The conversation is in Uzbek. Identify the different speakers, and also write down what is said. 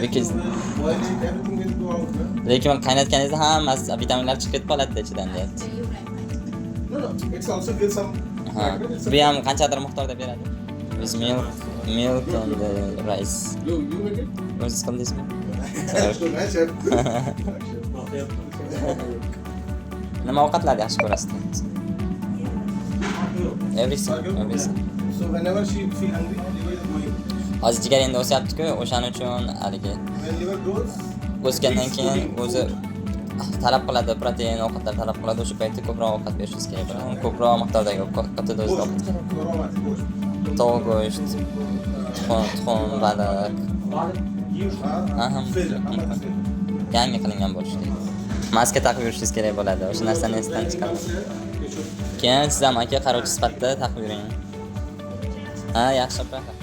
Speaker 1: Because
Speaker 2: boil it, everything will go out. No?
Speaker 1: lekin qaynatganingizda hammasi vitaminlar chiqib ketib qoladi ichidan deyapti.
Speaker 2: No, it's also gives some.
Speaker 1: Ha. Bu ham qanchadir miqdorda beradi. With milk and rice.
Speaker 2: You make it?
Speaker 1: O'zingiz qildingizmi?
Speaker 2: Nice, chef.
Speaker 1: Nima ovqatlarni yaxshi ko'rasiz? Everything.
Speaker 2: So whenever she feel hungry, liver is going.
Speaker 1: Hozir jigar endi o'syapti-ku, o'shaning uchun haligi
Speaker 2: When liver grows,
Speaker 1: o'sgandan keyin o'zi talab qiladi, protein ovqatlar talab qiladi, o'sha paytda ko'proq ovqat berishingiz kerak bo'ladi. Ko'proq miqdordagi katta dozada ovqat. Tovuq go'sht, tuxum, baliq. Yangi qilingan bo'lishi kerak. Maska taqib yurishingiz kerak bo'ladi. O'sha narsani esdan chiqarmang. Keyin siz ham aka qarovchi sifatida taqib yuring. Ha, yaxshi aka.